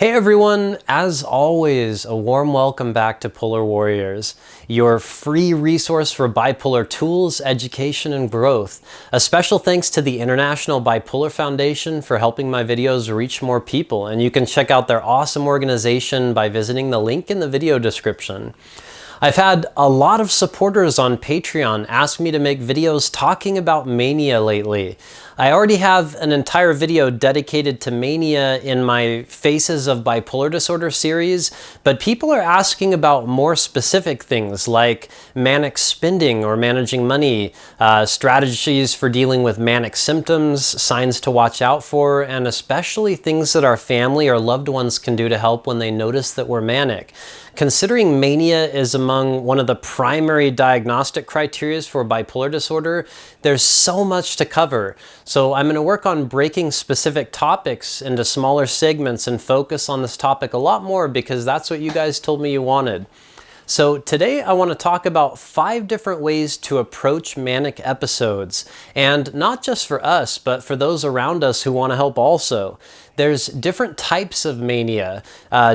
Hey everyone, as always, a warm welcome back to Polar Warriors, your free resource for bipolar tools, education, and growth. A special thanks to the International Bipolar Foundation for helping my videos reach more people, and you can check out their awesome organization by visiting the link in the video description. I've had a lot of supporters on Patreon ask me to make videos talking about mania lately. I already have an entire video dedicated to mania in my Faces of Bipolar Disorder series, but people are asking about more specific things like manic spending or managing money, strategies for dealing with manic symptoms, signs to watch out for, and especially things that our family or loved ones can do to help when they notice that we're manic. Considering mania is among one of the primary diagnostic criteria for bipolar disorder, there's so much to cover. So I'm going to work on breaking specific topics into smaller segments and focus on this topic a lot more because that's what you guys told me you wanted. So today I want to talk about 5 different ways to approach manic episodes, and not just for us, but for those around us who want to help also. There's different types of mania,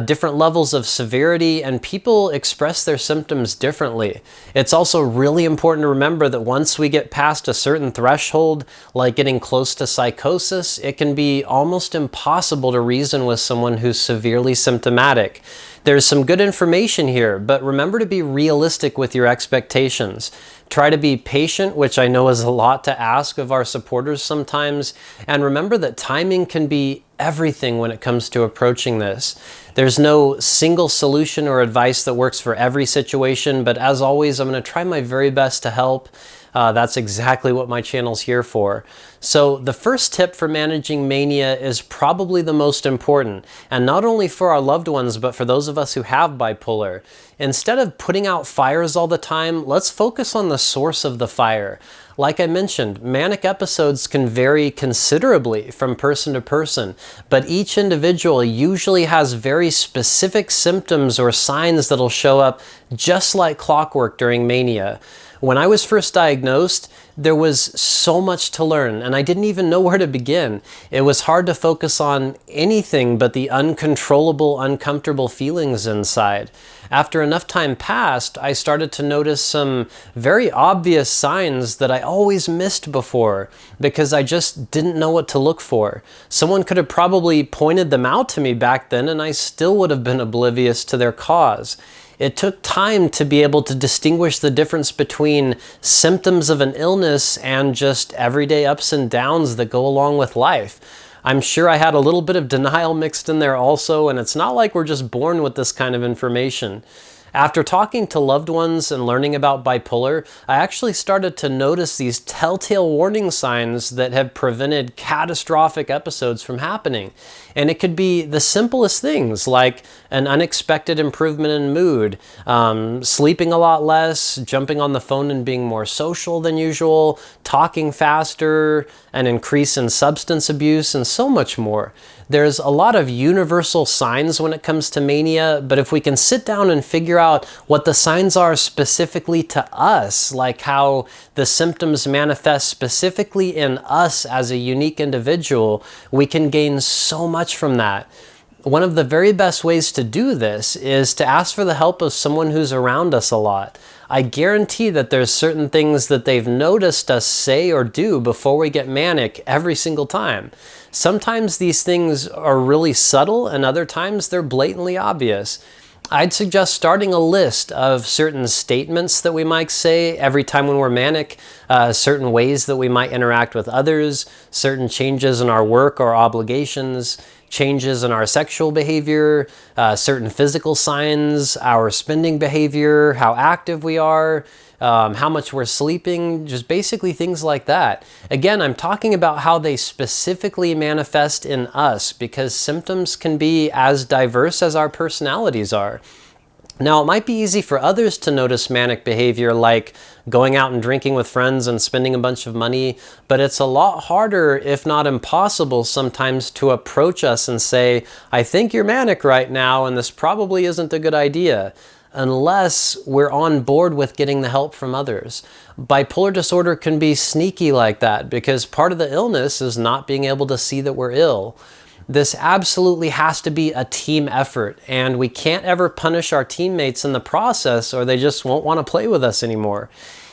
different levels of severity, and people express their symptoms differently. It's also really important to remember that once we get past a certain threshold, like getting close to psychosis, it can be almost impossible to reason with someone who's severely symptomatic. There's some good information here, but remember to be realistic with your expectations. Try to be patient, which I know is a lot to ask of our supporters sometimes, and remember that timing can be everything when it comes to approaching this. There's no single solution or advice that works for every situation, but as always, I'm going to try my very best to help. That's exactly what my channel's here for. So the first tip for managing mania is probably the most important, and not only for our loved ones, but for those of us who have bipolar. Instead of putting out fires all the time, let's focus on the source of the fire. Like I mentioned, manic episodes can vary considerably from person to person, but each individual usually has very specific symptoms or signs that'll show up just like clockwork during mania. When I was first diagnosed, there was so much to learn, and I didn't even know where to begin. It was hard to focus on anything but the uncontrollable, uncomfortable feelings inside. After enough time passed, I started to notice some very obvious signs that I always missed before because I just didn't know what to look for. Someone could have probably pointed them out to me back then, and I still would have been oblivious to their cause. It took time to be able to distinguish the difference between symptoms of an illness and just everyday ups and downs that go along with life. I'm sure I had a little bit of denial mixed in there also, and it's not like we're just born with this kind of information. After talking to loved ones and learning about bipolar, I actually started to notice these telltale warning signs that have prevented catastrophic episodes from happening. And it could be the simplest things like an unexpected improvement in mood, sleeping a lot less, jumping on the phone and being more social than usual, talking faster, an increase in substance abuse, and so much more. There's a lot of universal signs when it comes to mania, but if we can sit down and figure out what the signs are specifically to us, like how the symptoms manifest specifically in us as a unique individual, we can gain so much from that. One of the very best ways to do this is to ask for the help of someone who's around us a lot. I guarantee that there's certain things that they've noticed us say or do before we get manic every single time. Sometimes these things are really subtle, and other times they're blatantly obvious. I'd suggest starting a list of certain statements that we might say every time when we're manic, certain ways that we might interact with others, certain changes in our work or obligations, changes in our sexual behavior, certain physical signs, our spending behavior, how active we are, how much we're sleeping, just basically things like that. Again, I'm talking about how they specifically manifest in us because symptoms can be as diverse as our personalities are. Now, it might be easy for others to notice manic behavior like going out and drinking with friends and spending a bunch of money, but it's a lot harder, if not impossible, sometimes to approach us and say, I think you're manic right now, and this probably isn't a good idea, unless we're on board with getting the help from others. Bipolar disorder can be sneaky like that because part of the illness is not being able to see that we're ill. This absolutely has to be a team effort, and we can't ever punish our teammates in the process or they just won't want to play with us anymore.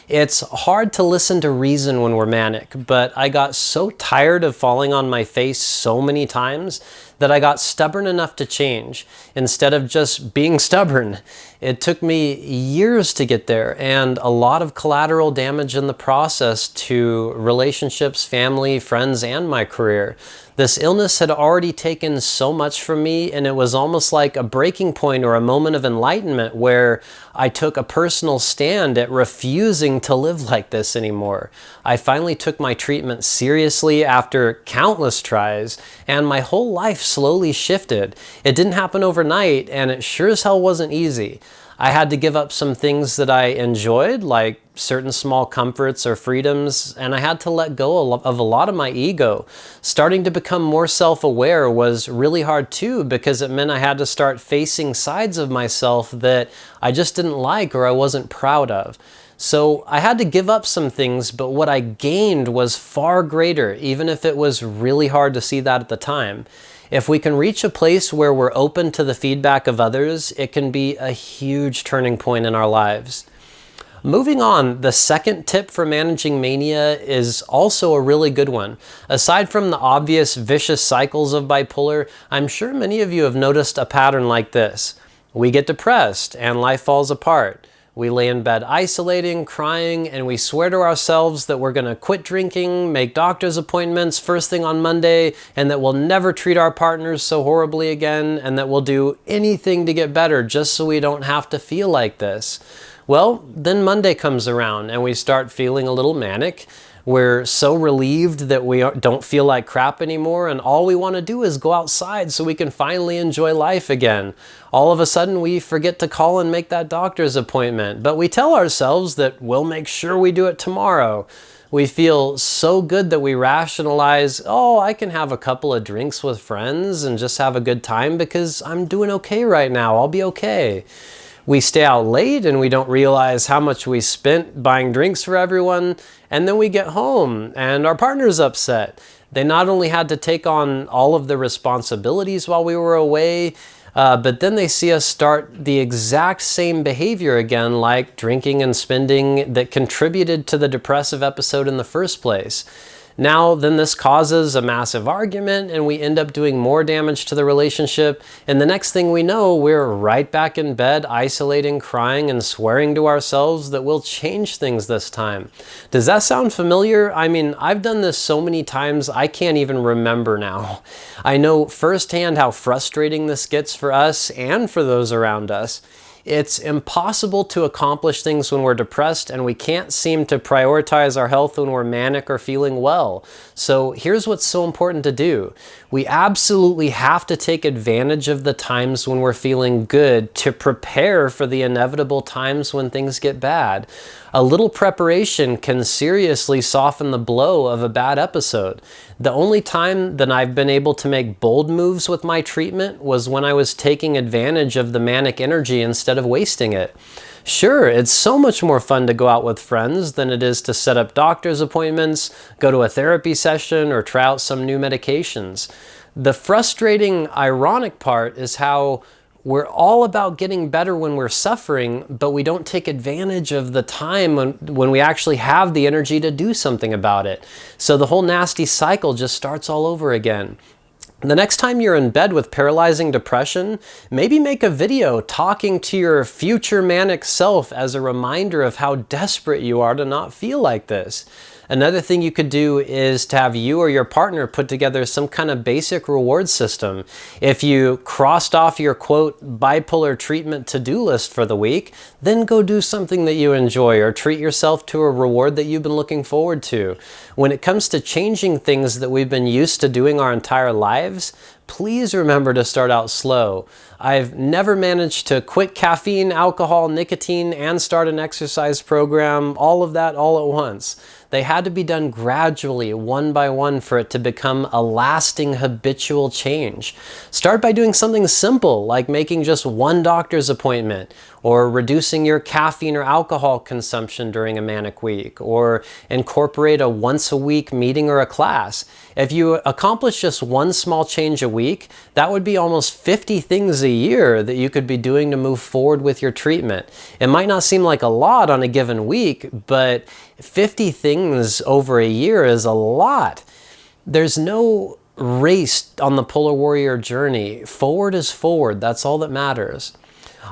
It's hard to listen to reason when we're manic, but I got so tired of falling on my face so many times that I got stubborn enough to change instead of just being stubborn. It took me years to get there and a lot of collateral damage in the process to relationships, family, friends, and my career. This illness had already taken so much from me, and it was almost like a breaking point or a moment of enlightenment where I took a personal stand at refusing to live like this anymore. I finally took my treatment seriously after countless tries, and my whole life slowly shifted. It didn't happen overnight, and it sure as hell wasn't easy. I had to give up some things that I enjoyed, like certain small comforts or freedoms, and I had to let go of a lot of my ego. Starting to become more self-aware was really hard too, because it meant I had to start facing sides of myself that I just didn't like or I wasn't proud of. So I had to give up some things, but what I gained was far greater, even if it was really hard to see that at the time. If we can reach a place where we're open to the feedback of others, it can be a huge turning point in our lives. Moving on, the second tip for managing mania is also a really good one. Aside from the obvious vicious cycles of bipolar, I'm sure many of you have noticed a pattern like this. We get depressed and life falls apart. We lay in bed isolating, crying, and we swear to ourselves that we're going to quit drinking, make doctor's appointments first thing on Monday, and that we'll never treat our partners so horribly again, and that we'll do anything to get better just so we don't have to feel like this. Well, then Monday comes around and we start feeling a little manic. We're so relieved that we don't feel like crap anymore, and all we want to do is go outside so we can finally enjoy life again. All of a sudden we forget to call and make that doctor's appointment, but we tell ourselves that we'll make sure we do it tomorrow. We feel so good that we rationalize, oh, I can have a couple of drinks with friends and just have a good time because I'm doing okay right now, I'll be okay. We stay out late and we don't realize how much we spent buying drinks for everyone, and then we get home and our partner's upset. They not only had to take on all of the responsibilities while we were away, but then they see us start the exact same behavior again, like drinking and spending, that contributed to the depressive episode in the first place. Now, then this causes a massive argument and we end up doing more damage to the relationship. And the next thing we know, we're right back in bed, isolating, crying, and swearing to ourselves that we'll change things this time. Does that sound familiar? I mean, I've done this so many times, I can't even remember now. I know firsthand how frustrating this gets for us and for those around us. It's impossible to accomplish things when we're depressed, and we can't seem to prioritize our health when we're manic or feeling well. So here's what's so important to do. We absolutely have to take advantage of the times when we're feeling good to prepare for the inevitable times when things get bad. A little preparation can seriously soften the blow of a bad episode. The only time that I've been able to make bold moves with my treatment was when I was taking advantage of the manic energy instead of wasting it. Sure, it's so much more fun to go out with friends than it is to set up doctor's appointments, go to a therapy session, or try out some new medications. The frustrating, ironic part is how we're all about getting better when we're suffering, but we don't take advantage of the time when we actually have the energy to do something about it. So the whole nasty cycle just starts all over again. The next time you're in bed with paralyzing depression, maybe make a video talking to your future manic self as a reminder of how desperate you are to not feel like this. Another thing you could do is to have you or your partner put together some kind of basic reward system. If you crossed off your quote bipolar treatment to-do list for the week, then go do something that you enjoy or treat yourself to a reward that you've been looking forward to. When it comes to changing things that we've been used to doing our entire lives, please remember to start out slow. I've never managed to quit caffeine, alcohol, nicotine, and start an exercise program, all of that all at once. They had to be done gradually, one by one, for it to become a lasting habitual change. Start by doing something simple, like making just one doctor's appointment, or reducing your caffeine or alcohol consumption during a manic week, or incorporate a once a week meeting or a class. If you accomplish just one small change a week, that would be almost 50 things a year that you could be doing to move forward with your treatment. It might not seem like a lot on a given week, but 50 things over a year is a lot. There's no race on the Polar Warrior journey. Forward is forward. That's all that matters.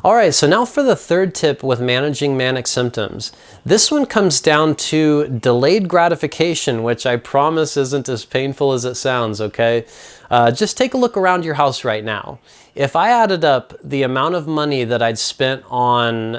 All right, so now for the third tip with managing manic symptoms. This one comes down to delayed gratification, which I promise isn't as painful as it sounds, okay? Just take a look around your house right now. If I added up the amount of money that I'd spent on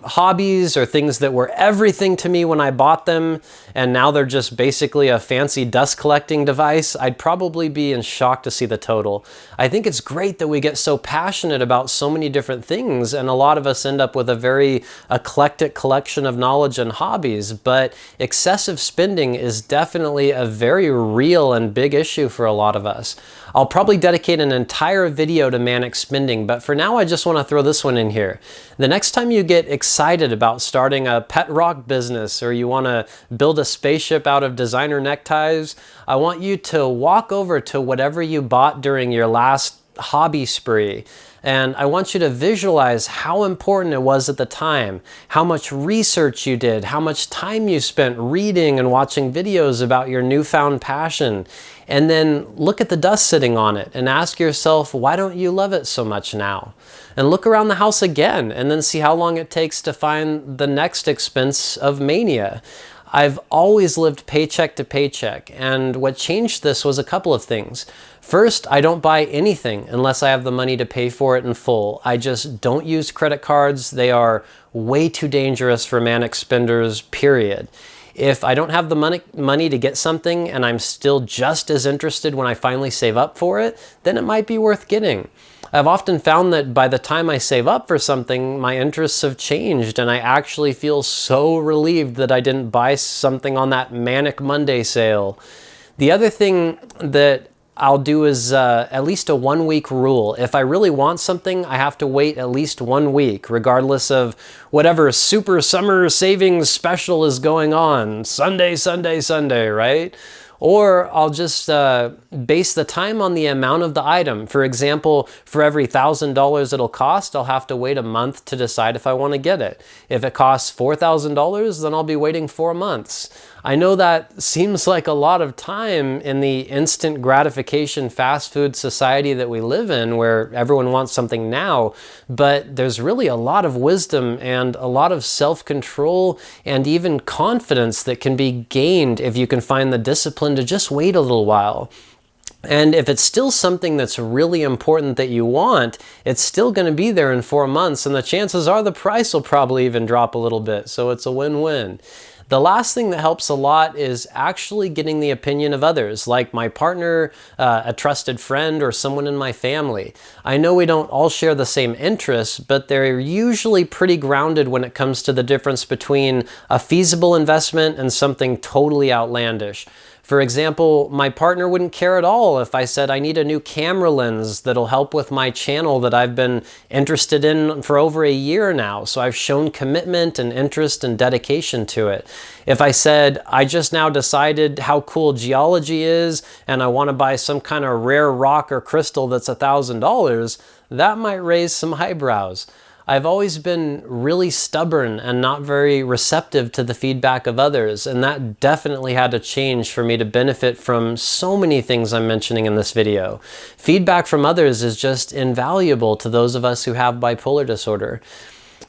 hobbies or things that were everything to me when I bought them, and now they're just basically a fancy dust collecting device, I'd probably be in shock to see the total. I think it's great that we get so passionate about so many different things, and a lot of us end up with a very eclectic collection of knowledge and hobbies, but excessive spending is definitely a very real and big issue for a lot of us. I'll probably dedicate an entire video to manic spending, but for now I just want to throw this one in here. The next time you get excited about starting a pet rock business, or you want to build a spaceship out of designer neckties, I want you to walk over to whatever you bought during your last hobby spree. And I want you to visualize how important it was at the time, how much research you did, how much time you spent reading and watching videos about your newfound passion. And then look at the dust sitting on it and ask yourself, why don't you love it so much now? And look around the house again and then see how long it takes to find the next expense of mania. I've always lived paycheck to paycheck, and what changed this was a couple of things. First, I don't buy anything unless I have the money to pay for it in full. I just don't use credit cards. They are way too dangerous for manic spenders, period. If I don't have the money to get something and I'm still just as interested when I finally save up for it, then it might be worth getting. I've often found that by the time I save up for something, my interests have changed and I actually feel so relieved that I didn't buy something on that Manic Monday sale. The other thing that I'll do is at least a 1 week rule. If I really want something, I have to wait at least 1 week, regardless of whatever super summer savings special is going on. Sunday, Sunday, Sunday, right? Or I'll just base the time on the amount of the item. For example, for every $1,000 it'll cost, I'll have to wait a month to decide if I want to get it. If it costs $4,000, then I'll be waiting 4 months. I know that seems like a lot of time in the instant gratification fast food society that we live in, where everyone wants something now, but there's really a lot of wisdom and a lot of self-control and even confidence that can be gained if you can find the discipline to just wait a little while. And if it's still something that's really important that you want, it's still going to be there in 4 months, and the chances are the price will probably even drop a little bit, so it's a win-win. The last thing that helps a lot is actually getting the opinion of others, like my partner, a trusted friend, or someone in my family. I know we don't all share the same interests, but they're usually pretty grounded when it comes to the difference between a feasible investment and something totally outlandish. For example, my partner wouldn't care at all if I said I need a new camera lens that'll help with my channel that I've been interested in for over a year now. So I've shown commitment and interest and dedication to it. If I said I just now decided how cool geology is and I want to buy some kind of rare rock or crystal that's $1,000, that might raise some eyebrows. I've always been really stubborn and not very receptive to the feedback of others, and that definitely had to change for me to benefit from so many things I'm mentioning in this video. Feedback from others is just invaluable to those of us who have bipolar disorder.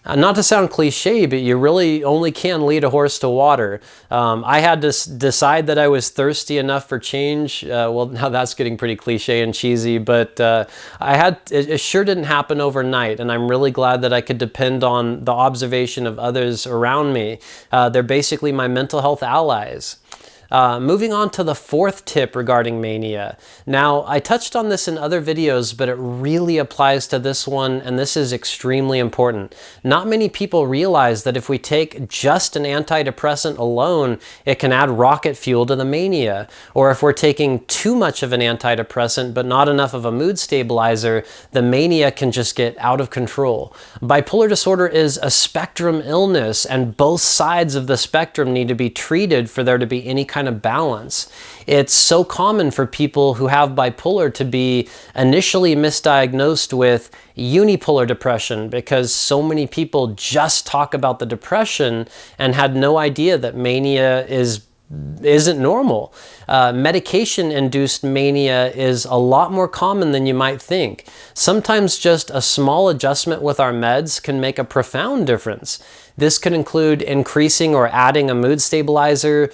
Not to sound cliche, but you really only can lead a horse to water. I had to decide that I was thirsty enough for change. Well, now that's getting pretty cliche and cheesy, but it sure didn't happen overnight, and I'm really glad that I could depend on the observation of others around me. They're basically my mental health allies. Moving on to the fourth tip regarding mania. Now, I touched on this in other videos, but it really applies to this one, and this is extremely important. Not many people realize that if we take just an antidepressant alone, it can add rocket fuel to the mania. Or if we're taking too much of an antidepressant, but not enough of a mood stabilizer, the mania can just get out of control. Bipolar disorder is a spectrum illness, and both sides of the spectrum need to be treated for there to be any kind of balance. It's so common for people who have bipolar to be initially misdiagnosed with unipolar depression because so many people just talk about the depression and had no idea that mania isn't normal. Medication-induced mania is a lot more common than you might think. Sometimes just a small adjustment with our meds can make a profound difference. This could include increasing or adding a mood stabilizer,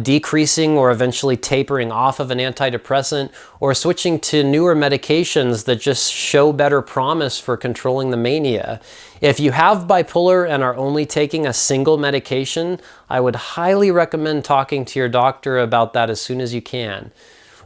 decreasing or eventually tapering off of an antidepressant, or switching to newer medications that just show better promise for controlling the mania. If you have bipolar and are only taking a single medication, I would highly recommend talking to your doctor about that as soon as you can.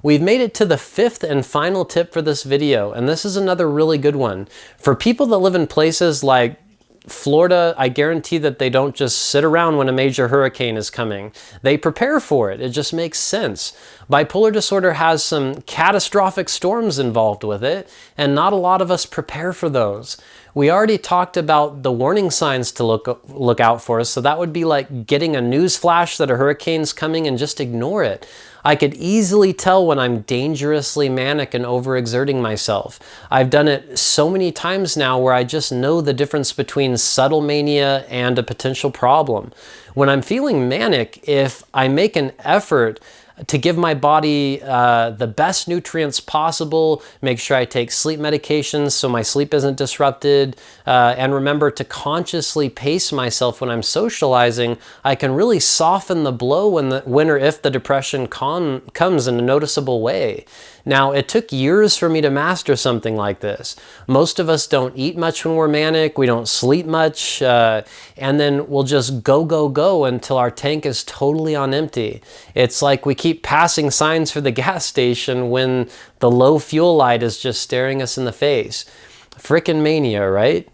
We've made it to the fifth and final tip for this video, and this is another really good one. For people that live in places like Florida, I guarantee that they don't just sit around when a major hurricane is coming. They prepare for it. It just makes sense. Bipolar disorder has some catastrophic storms involved with it, and not a lot of us prepare for those. We already talked about the warning signs to look out for, so that would be like getting a news flash that a hurricane's coming and just ignore it. I could easily tell when I'm dangerously manic and overexerting myself. I've done it so many times now where I just know the difference between subtle mania and a potential problem. When I'm feeling manic, if I make an effort to give my body the best nutrients possible, make sure I take sleep medications so my sleep isn't disrupted, and remember to consciously pace myself when I'm socializing, I can really soften the blow when or if the depression comes in a noticeable way. Now, it took years for me to master something like this. Most of us don't eat much when we're manic, we don't sleep much, and then we'll just go until our tank is totally on empty. It's like we keep passing signs for the gas station when the low fuel light is just staring us in the face. Frickin' mania, right?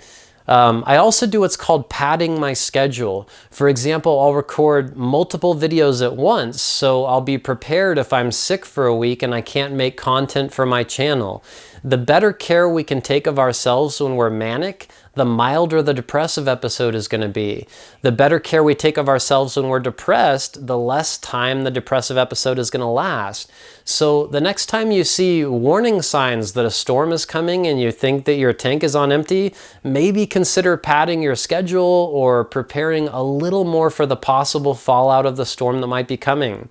I also do what's called padding my schedule. For example, I'll record multiple videos at once, so I'll be prepared if I'm sick for a week and I can't make content for my channel. The better care we can take of ourselves when we're manic, the milder the depressive episode is going to be. The better care we take of ourselves when we're depressed, the less time the depressive episode is going to last. So the next time you see warning signs that a storm is coming and you think that your tank is on empty, maybe consider padding your schedule or preparing a little more for the possible fallout of the storm that might be coming.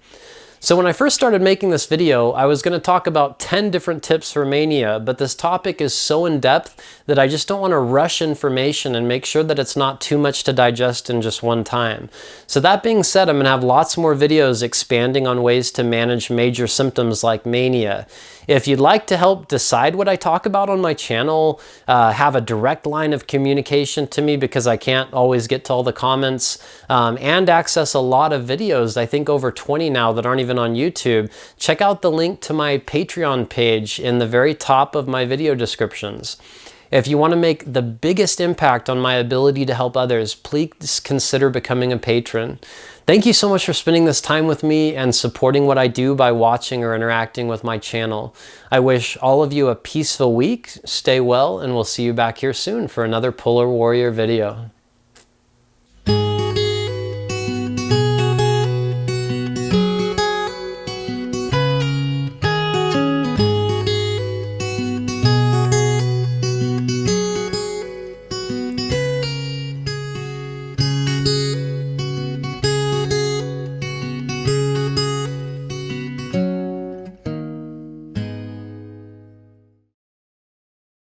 So when I first started making this video, I was going to talk about 10 different tips for mania, but this topic is so in-depth that I just don't want to rush information and make sure that it's not too much to digest in just one time. So that being said, I'm going to have lots more videos expanding on ways to manage major symptoms like mania. If you'd like to help decide what I talk about on my channel, have a direct line of communication to me because I can't always get to all the comments, and access a lot of videos, I think over 20 now that aren't even on YouTube, check out the link to my Patreon page in the very top of my video descriptions. If you want to make the biggest impact on my ability to help others, please consider becoming a patron. Thank you so much for spending this time with me and supporting what I do by watching or interacting with my channel. I wish all of you a peaceful week, stay well, and we'll see you back here soon for another Polar Warrior video.